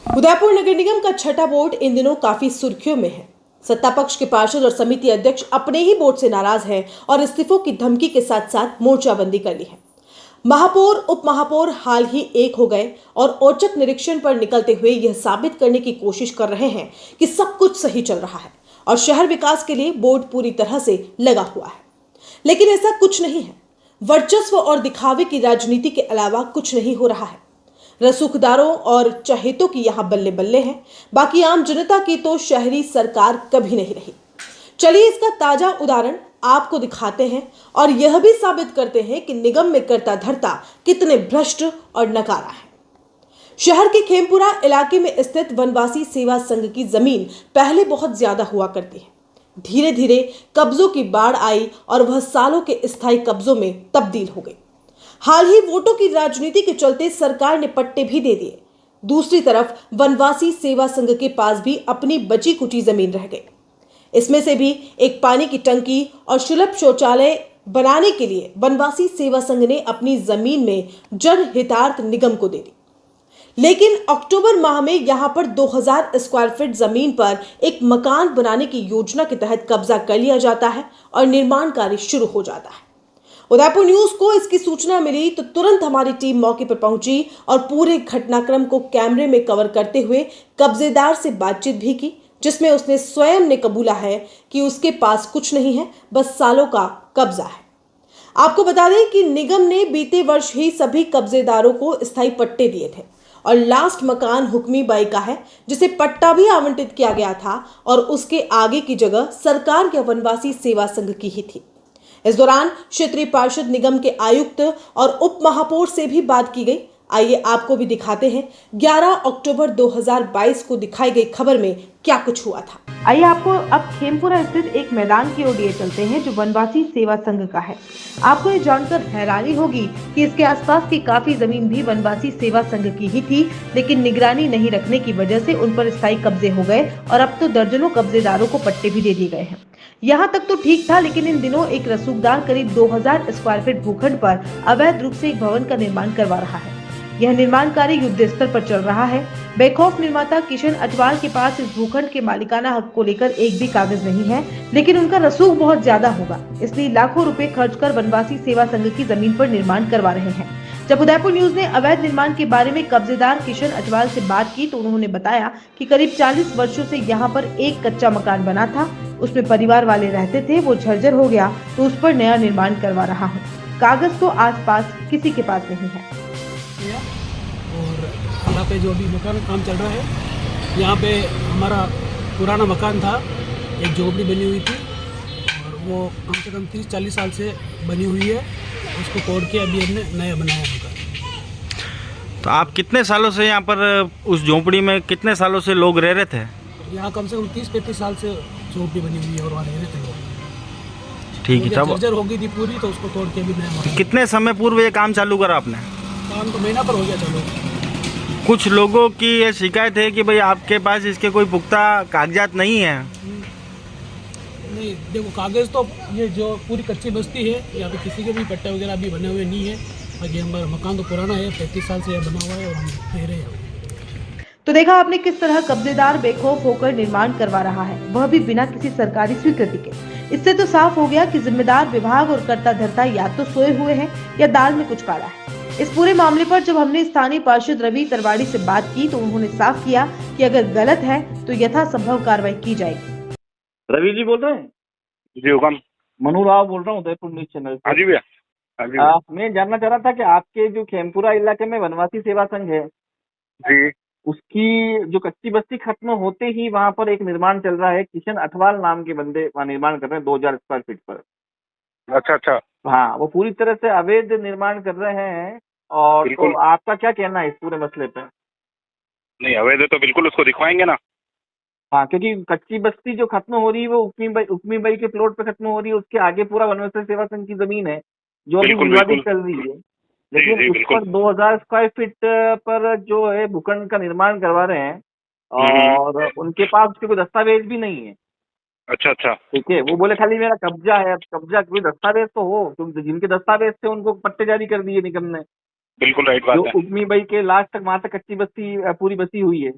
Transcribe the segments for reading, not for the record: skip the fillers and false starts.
उदयपुर नगर निगम का छठा बोर्ड इन दिनों काफी सुर्खियों में है। सत्ता पक्ष के पार्षद और समिति अध्यक्ष अपने ही बोर्ड से नाराज हैं और इस्तीफों की धमकी के साथ साथ मोर्चाबंदी कर ली है। महापौर उप महापौर हाल ही एक हो गए और औचक निरीक्षण पर निकलते हुए यह साबित करने की कोशिश कर रहे हैं कि सब कुछ सही चल रहा है और शहर विकास के लिए बोर्ड पूरी तरह से लगा हुआ है। लेकिन ऐसा कुछ नहीं है। वर्चस्व और दिखावे की राजनीति के अलावा कुछ नहीं हो रहा है। रसूखदारों और चहेतों की यहां बल्ले बल्ले हैं, बाकी आम जनता की तो शहरी सरकार कभी नहीं रही। चलिए इसका ताजा उदाहरण आपको दिखाते हैं और यह भी साबित करते हैं कि निगम में करता धरता कितने भ्रष्ट और नकारा है। शहर के खेमपुरा इलाके में स्थित वनवासी सेवा संघ की जमीन पहले बहुत ज्यादा हुआ करती है। धीरे धीरे कब्जों की बाढ़ आई और वह सालों के स्थायी कब्जों में तब्दील हो गई। हाल ही वोटों की राजनीति के चलते सरकार ने पट्टे भी दे दिए। दूसरी तरफ वनवासी सेवा संघ के पास भी अपनी बची कुची जमीन रह गई। इसमें से भी एक पानी की टंकी और सुलभ शौचालय बनाने के लिए वनवासी सेवा संघ ने अपनी जमीन में जनहितार्थ निगम को दे दी। लेकिन अक्टूबर माह में यहां पर 2000 स्क्वायर फीट जमीन पर एक मकान बनाने की योजना के तहत कब्जा कर लिया जाता है और निर्माण कार्य शुरू हो जाता है। उदयपुर न्यूज को इसकी सूचना मिली तो तुरंत हमारी टीम मौके पर पहुंची और पूरे घटनाक्रम को कैमरे में कवर करते हुए कब्जेदार से बातचीत भी की, जिसमें उसने स्वयं ने कबूला है कि उसके पास कुछ नहीं है, बस सालों का कब्जा है। आपको बता दें कि निगम ने बीते वर्ष ही सभी कब्जेदारों को स्थायी पट्टे दिए थे और लास्ट मकान हुक्मी बाई का है, जिसे पट्टा भी आवंटित किया गया था और उसके आगे की जगह सरकार या वनवासी सेवा संघ की ही थी। इस दौरान क्षेत्रीय पार्षद निगम के आयुक्त और उप महापौर से भी बात की गई। आइए आपको भी दिखाते हैं 11 अक्टूबर 2022 को दिखाई गई खबर में क्या कुछ हुआ था। आइए आपको अब खेमपुरा स्थित एक मैदान की ओर लिए चलते हैं जो वनवासी सेवा संघ का है। आपको ये जानकर हैरानी होगी कि इसके आसपास की काफी जमीन भी वनवासी सेवा संघ की ही थी, लेकिन निगरानी नहीं रखने की वजह से उन पर स्थायी कब्जे हो गए और अब तो दर्जनों कब्जेदारों को पट्टे भी दे दिए गए हैं। यहाँ तक तो ठीक था, लेकिन इन दिनों एक रसूखदार करीब 2000 स्क्वायर फीट भूखंड पर अवैध रूप से एक भवन का निर्माण करवा रहा है। यह निर्माण कार्य युद्ध स्तर पर चल रहा है। बेखौफ निर्माता किशन अटवाल के पास इस भूखंड के मालिकाना हक को लेकर एक भी कागज नहीं है, लेकिन उनका रसूख बहुत ज्यादा होगा, इसलिए लाखों रुपए खर्च कर वनवासी सेवा संघ की जमीन पर निर्माण करवा रहे हैं। जब उदयपुर न्यूज ने अवैध निर्माण के बारे में कब्जेदार किशन अटवाल से बात की तो उन्होंने बताया कि करीब 40 वर्षों से यहाँ पर एक कच्चा मकान बना था, उसमें परिवार वाले रहते थे, वो झर्जर हो गया तो उस पर नया निर्माण करवा रहा हूँ। कागज तो आसपास किसी के पास नहीं है। और यहाँ पे जो अभी मकान काम चल रहा है, यहाँ पे हमारा पुराना मकान था, एक झोपड़ी बनी हुई थी और वो कम से कम 30-40 साल से बनी हुई है। उसको तोड़ के अभी हमने नया बनाया मकान। तो आप कितने सालों से यहाँ पर उस झोपड़ी में कितने सालों से लोग रह रहे थे? यहाँ कम से कम 30-35 साल से झोपड़ी बनी हुई है और वहाँ रह रहे थे लोग। ठीक है, तब जर्जर हो गई थी पूरी, तो उसको तोड़ के अभी नया मकान। कितने समय पूर्व ये काम चालू करा आपने? काम तो महीना पर हो गया। चलो, कुछ लोगों की ये शिकायत है कि भाई आपके पास इसके कोई पुख्ता कागजात नहीं है। नहीं, देखो कागज तो ये जो पूरी कच्ची बस्ती है, यहाँ पे किसी के भी पट्टे वगैरह अभी बने हुए नहीं है। बाकी हमारा मकान तो पुराना है, 35 साल से यह बना हुआ है और हम रह रहे हैं। तो देखा आपने किस तरह कब्जेदार बेखौफ होकर निर्माण करवा रहा है, वह भी बिना किसी सरकारी स्वीकृति के। इससे तो साफ हो गया कि जिम्मेदार विभाग और कर्ता धर्ता या तो सोए हुए हैं या दाल में कुछ काला है। इस पूरे मामले पर जब हमने स्थानीय पार्षद रवि तरवाड़ी से बात की तो उन्होंने साफ किया कि अगर गलत है तो यथासंभव कार्रवाई की जाएगी। रवि जी बोल रहे हैं? जी हुकम। मनु राव बोल रहा हूँ उदयपुर न्यूज चैनल से। हाँ जी भैया, हाँ जी भैया। मैं जानना चाह रहा था कि आपके जो खेमपुरा इलाके में वनवासी सेवा संघ है जी उसकी जो कच्ची बस्ती खत्म होते ही वहाँ पर एक निर्माण चल रहा है। किशन अठवाल नाम के बंदे वहाँ निर्माण कर रहे हैं 2000 स्क्वायर फीट पर। अच्छा अच्छा। हाँ, वो पूरी तरह से अवैध निर्माण कर रहे हैं। और तो आपका क्या कहना है इस पूरे मसले पे? नहीं, अवैध है तो बिल्कुल उसको दिखवाएंगे ना। हाँ, क्योंकि कच्ची बस्ती जो खत्म हो रही है वो उक्मी बाई के प्लॉट पे खत्म हो रही है। उसके आगे पूरा वनवासी सेवा संघ की जमीन है जो अभी विवादित चल रही है, लेकिन उस पर 2000 स्क्वायर फीट पर जो है भूखंड का निर्माण करवा रहे हैं और उनके पास उसके कोई दस्तावेज भी नहीं है। अच्छा अच्छा, ठीक है, वो बोले खाली मेरा कब्जा है। अब कब्जा कोई दस्तावेज तो हो, क्योंकि जिनके दस्तावेज थे उनको पट्टे जारी कर दिए निगम ने। बिल्कुल राइट बात जो है। उक्मी बाई के लास्ट तक वहां तक कच्ची बस्ती पूरी बसी हुई है।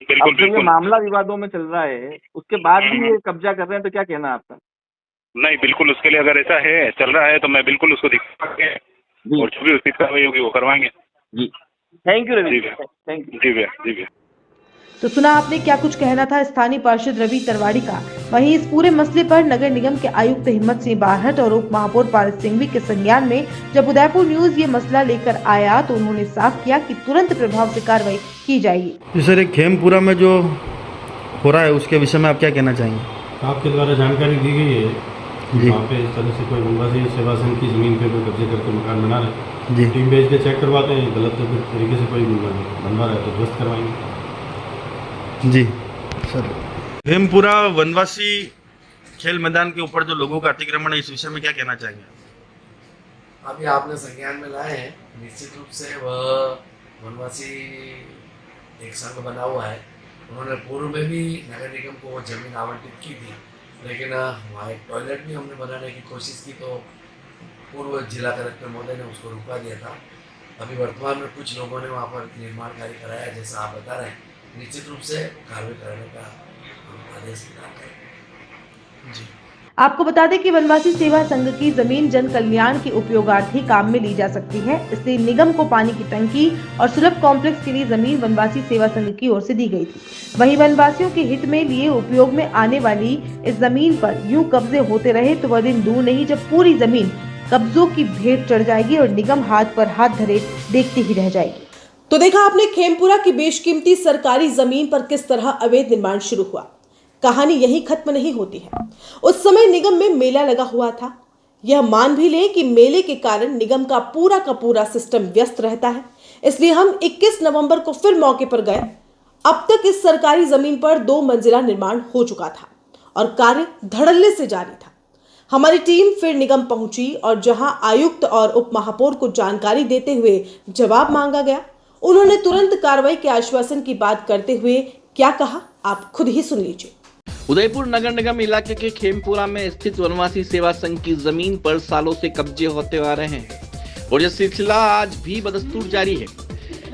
बिल्कुल अब जब ये बिल्कुल। मामला विवादों में चल रहा है उसके बाद भी ये कब्जा कर रहे हैं, तो क्या कहना है आपका? नहीं बिल्कुल, उसके लिए अगर ऐसा है चल रहा है तो मैं बिल्कुल उसको दिखाऊंगा जी और जो भी उचित कार्रवाई होगी वो करवाएंगे। जी, थैंक यू जी रवि, भैया। Thank you. जी भैया, जी भैया। तो सुना आपने क्या कुछ कहना था स्थानीय पार्षद रवि तरवाड़ी का। वहीं इस पूरे मसले पर नगर निगम के आयुक्त हिम्मत सिंह बारहट और उप महापौर पारस सिंघवी के संज्ञान में जब उदयपुर न्यूज ये मसला लेकर आया तो उन्होंने साफ किया कि तुरंत प्रभाव से कार्रवाई की जाएगी। जी सर, एक खेमपुरा में जो हो रहा है उसके विषय में आप क्या कहना चाहेंगे? आपके द्वारा जानकारी दी गई है जी। वहाँ पे इस तरह से कोई वनवासी सेवा संघ की ज़मीन पे कोई कब्जे करके मकान बना रहे, जी टीम भेज के चेक करवाते हैं, गलत तरीके से कोई बनवा रहा है तो ध्वस्त करवाएंगे। जी सर, खेमपुरा वनवासी खेल मैदान के ऊपर जो लोगों का अतिक्रमण है इस विषय में क्या कहना चाहेंगे? अभी आपने संज्ञान में लाए हैं, निश्चित रूप से वह वनवासी एक संघ बना हुआ है। उन्होंने पूर्व में भी नगर निगम को वो जमीन आवंटित की थी, लेकिन वहाँ एक टॉयलेट भी हमने बनाने की कोशिश की तो पूर्व जिला कलेक्टर महोदय ने उसको रुकवा दिया था। अभी वर्तमान में कुछ लोगों ने वहाँ पर निर्माण कार्य कराया, जैसा आप बता रहे हैं, निश्चित रूप से कार्रवाई करने का आदेश दिया है। जी, आपको बता दें कि वनवासी सेवा संघ की जमीन जन कल्याण के उपयोगार्थी काम में ली जा सकती है, इसलिए निगम को पानी की टंकी और सुलभ कॉम्प्लेक्स के लिए जमीन वनवासी सेवा संघ की ओर से दी गई थी। वहीं वनवासियों के हित में लिए उपयोग में आने वाली इस जमीन पर यूं कब्जे होते रहे तो वह दिन दूर नहीं जब पूरी जमीन कब्जों की भेंट चढ़ जाएगी और निगम हाथ पर हाथ धरे देखती ही रह जाएगी। तो देखा आपने खेमपुरा की बेशकीमती सरकारी जमीन पर किस तरह अवैध निर्माण शुरू हुआ। कहानी यही खत्म नहीं होती है। उस समय निगम में मेला लगा हुआ था। यह मान भी लें कि मेले के कारण निगम का पूरा सिस्टम व्यस्त रहता है, इसलिए हम 21 नवंबर को फिर मौके पर गए। अब तक इस सरकारी जमीन पर 2 मंजिला निर्माण हो चुका था और कार्य धड़ल्ले से जारी था। हमारी टीम फिर निगम पहुंची और जहां आयुक्त और उप महापौर को जानकारी देते हुए जवाब मांगा गया, उन्होंने तुरंत कार्रवाई के आश्वासन की बात करते हुए क्या कहा आप खुद ही सुन लीजिए। उदयपुर नगर निगम इलाके के खेमपुरा में स्थित वनवासी सेवा संघ की जमीन पर सालों से कब्जे होते आ रहे हैं और यह सिलसिला आज भी बदस्तूर जारी है।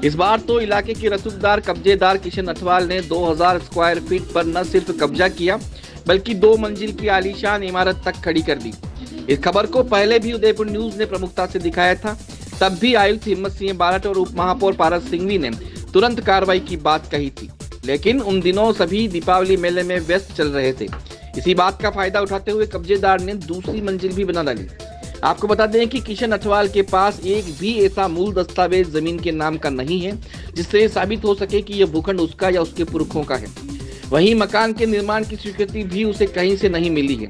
इस बार तो इलाके के रसूखदार कब्जेदार किशन अठवाल ने 2000 स्क्वायर फीट पर न सिर्फ कब्जा किया बल्कि 2 मंजिल की आलीशान इमारत तक खड़ी कर दी। इस खबर को पहले भी उदयपुर न्यूज ने प्रमुखता से दिखाया था। तब भी आयुक्त हिम्मत सिंह बारहट और उप महापौर पारस सिंघवी ने तुरंत कार्रवाई की बात कही थी, लेकिन उन दिनों सभी दीपावली मेले में व्यस्त चल रहे थे। इसी बात का फायदा उठाते हुए कब्जेदार ने दूसरी मंजिल भी बना डाली। आपको बता दें कि किशन अठवाल के पास एक भी ऐसा मूल दस्तावेज जमीन के नाम का नहीं है जिससे साबित हो सके कि यह भूखंड उसका या उसके पुरखों का है। वहीं मकान के निर्माण की स्वीकृति भी उसे कहीं से नहीं मिली है।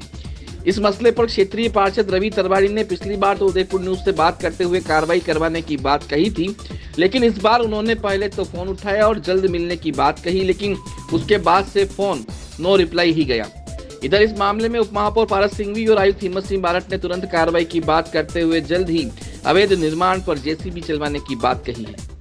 इस मसले पर क्षेत्रीय पार्षद रवि तरवाड़ी ने पिछली बार तो उदयपुर न्यूज से बात करते हुए कार्रवाई करवाने की बात कही थी, लेकिन इस बार उन्होंने पहले तो फोन उठाया और जल्द मिलने की बात कही, लेकिन उसके बाद से फोन नो रिप्लाई ही गया। इधर इस मामले में उप महापौर पारस सिंघवी और आयुक्त हिम्मत सिंह बारहट ने तुरंत कार्रवाई की बात करते हुए जल्द ही अवैध निर्माण पर जेसीबी चलवाने की बात कही है।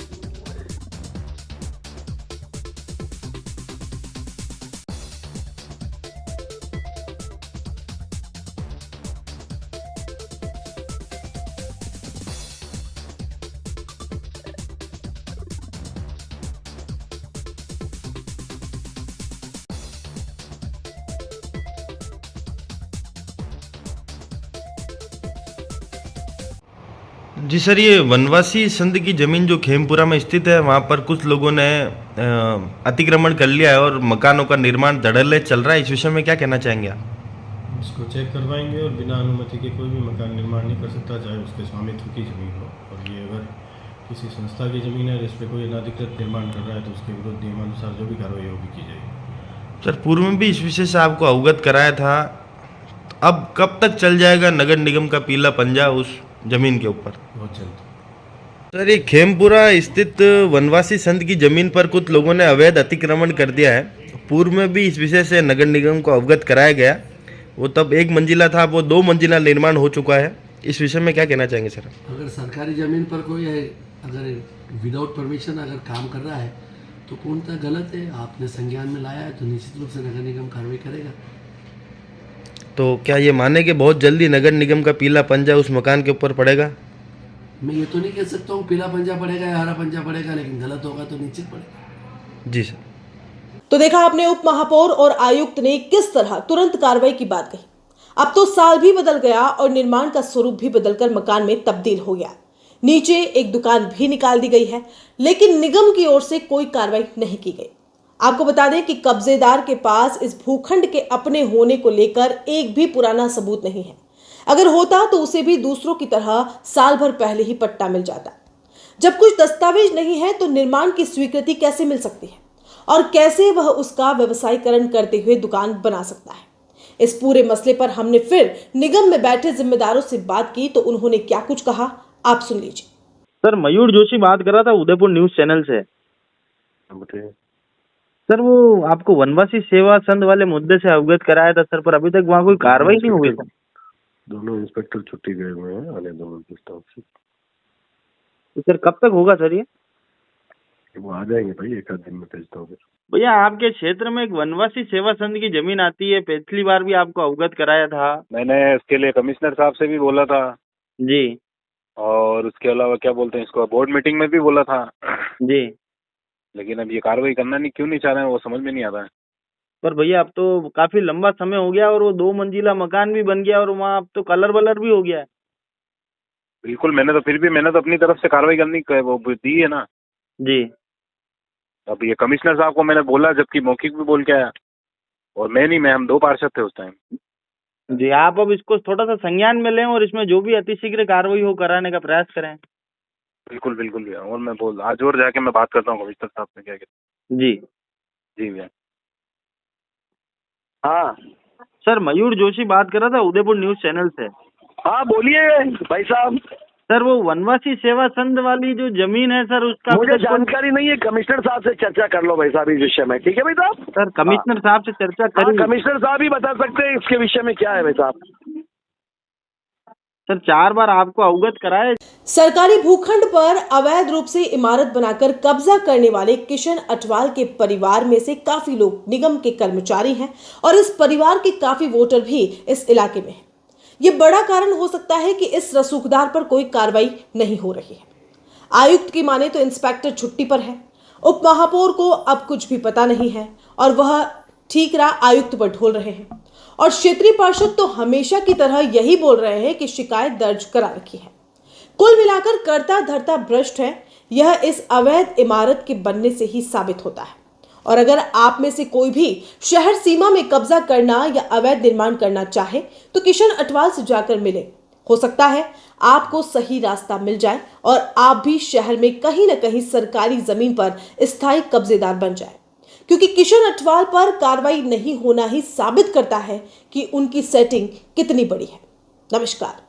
जी सर, ये वनवासी संघ की जमीन जो खेमपुरा में स्थित है वहाँ पर कुछ लोगों ने अतिक्रमण कर लिया है और मकानों का निर्माण धड़ल्ले चल रहा है। इस विषय में क्या कहना चाहेंगे आप? इसको चेक करवाएंगे और बिना अनुमति के कोई भी मकान निर्माण नहीं कर सकता, चाहे उसके स्वामित्व की जमीन हो। और ये अगर किसी संस्था की जमीन है जिस पर कोई अनाधिकृत निर्माण कर रहा है तो उसके विरुद्ध नियमानुसार जो भी कार्रवाई होगी की जाएगी। सर, पूर्व में भी इस विषय से आपको अवगत कराया था, अब कब तक चल जाएगा नगर निगम का पीला पंजा उस जमीन के ऊपर? बहुत जल्द। सर, ये खेमपुरा स्थित वनवासी संघ की जमीन पर कुछ लोगों ने अवैध अतिक्रमण कर दिया है। पूर्व में भी इस विषय से नगर निगम को अवगत कराया गया। वो तब 1 मंजिला था, वो 2 मंजिला निर्माण हो चुका है। इस विषय में क्या कहना चाहेंगे सर? अगर सरकारी ज़मीन पर कोई अगर विदाउट परमिशन अगर काम कर रहा है तो पूर्णतः गलत है। आपने संज्ञान में लाया है तो निश्चित रूप से नगर निगम कार्रवाई करेगा। तो क्या ये माने कि बहुत जल्दी नगर निगम का पीला पंजा उस मकान के ऊपर पड़ेगा? मैं ये तो नहीं कह सकता हूँ पीला पंजा पड़ेगा या हरा पंजा पड़ेगा, लेकिन गलत होगा तो निश्चित पड़ेगा। जी सर। तो देखा आपने उप महापौर और आयुक्त ने किस तरह तुरंत कार्रवाई की बात कही। अब तो साल भी बदल गया और निर्माण का स्वरूप भी बदलकर मकान में तब्दील हो गया। नीचे एक दुकान भी निकाल दी गई है, लेकिन निगम की ओर से कोई कार्रवाई नहीं की गई। आपको बता दें कि कब्जेदार के पास इस भूखंड के अपने होने को लेकर एक भी पुराना सबूत नहीं है। अगर होता तो उसे भी दूसरों की तरह साल भर पहले ही पट्टा मिल जाता। जब कुछ दस्तावेज नहीं है तो निर्माण की स्वीकृति कैसे मिल सकती है और कैसे वह उसका व्यवसायीकरण करते हुए दुकान बना सकता है। इस पूरे मसले पर हमने फिर निगम में बैठे जिम्मेदारों से बात की तो उन्होंने क्या कुछ कहा, आप सुन लीजिए। सर, मयूर जोशी बात कर रहा था उदयपुर न्यूज चैनल से। सर, वो आपको वनवासी सेवा संघ वाले मुद्दे से अवगत कराया था सर, पर अभी तक वहाँ कोई कार्रवाई नहीं हुई सर। दोनों इंस्पेक्टर छुट्टी गए हुए हैं, आने दो उनके स्टाफ से। तो सर कब तक होगा सर ये? वो आ जाएंगे भाई, एक आध दिन में भेजता हूँ। भैया, आपके क्षेत्र में एक वनवासी सेवा संघ की जमीन आती है, पिछली बार भी आपको अवगत कराया था। मैंने इसके लिए कमिश्नर साहब से भी बोला था जी। और उसके अलावा क्या बोलते हैं इसको, बोर्ड मीटिंग में भी बोला था जी। लेकिन अब ये कार्रवाई करना क्यों नहीं चाह रहे हैं वो समझ में नहीं आता है। पर भैया अब तो काफी लंबा समय हो गया और वो 2 मंजिला मकान भी बन गया और वहाँ अब तो कलर वलर भी हो गया है। बिल्कुल, मैंने तो अपनी तरफ से कार्रवाई करनी वो दी है ना जी। अब ये कमिश्नर साहब को मैंने बोला, जबकि मौखिक भी बोल के आया, और मैं हम 2 पार्षद थे उस टाइम। जी, आप अब इसको थोड़ा सा संज्ञान में लें और इसमें जो भी अतिशीघ्र कार्रवाई हो कराने का प्रयास करें। बिल्कुल बिल्कुल भैया, और मैं आज और जाके मैं बात करता हूँ कमिश्नर साहब से। क्या कहते जी जी भैया। हाँ सर, मयूर जोशी बात कर रहा था उदयपुर न्यूज चैनल से। हाँ, बोलिए भाई साहब। सर, वो वनवासी सेवा संघ वाली जो जमीन है सर, उसका मुझे जानकारी नहीं है, कमिश्नर साहब से चर्चा कर लो भाई साहब इस विषय में। ठीक है भाई साहब? सर, कमिश्नर साहब से चर्चा करें। कमिश्नर साहब ही बता सकते हैं इसके विषय में क्या है भाई साहब। सर, 4 बार आपको अवगत कराया। सरकारी भूखंड पर अवैध रूप से इमारत बनाकर कब्जा करने वाले किशन अटवाल के परिवार में से काफी लोग निगम के कर्मचारी हैं और इस परिवार के काफी वोटर भी इस इलाके में हैं। ये बड़ा कारण हो सकता है कि इस रसूखदार पर कोई कार्रवाई नहीं हो रही है। आयुक्त की माने तो इंस्पेक्टर छुट्टी पर है, उप महापौर को अब कुछ भी पता नहीं है और वह ठीक राह आयुक्त पर ढोल रहे हैं और क्षेत्रीय पार्षद तो हमेशा की तरह यही बोल रहे हैं कि शिकायत दर्ज करा रखी है। कुल मिलाकर करता धरता भ्रष्ट है, यह इस अवैध इमारत के बनने से ही साबित होता है। और अगर आप में से कोई भी शहर सीमा में कब्जा करना या अवैध निर्माण करना चाहे तो किशन अटवाल से जाकर मिले। हो सकता है आपको सही रास्ता मिल जाए और आप भी शहर में कहीं न कहीं सरकारी जमीन पर स्थायी कब्जेदार बन जाए, क्योंकि किशन अटवाल पर कार्रवाई नहीं होना ही साबित करता है कि उनकी सेटिंग कितनी बड़ी है। नमस्कार।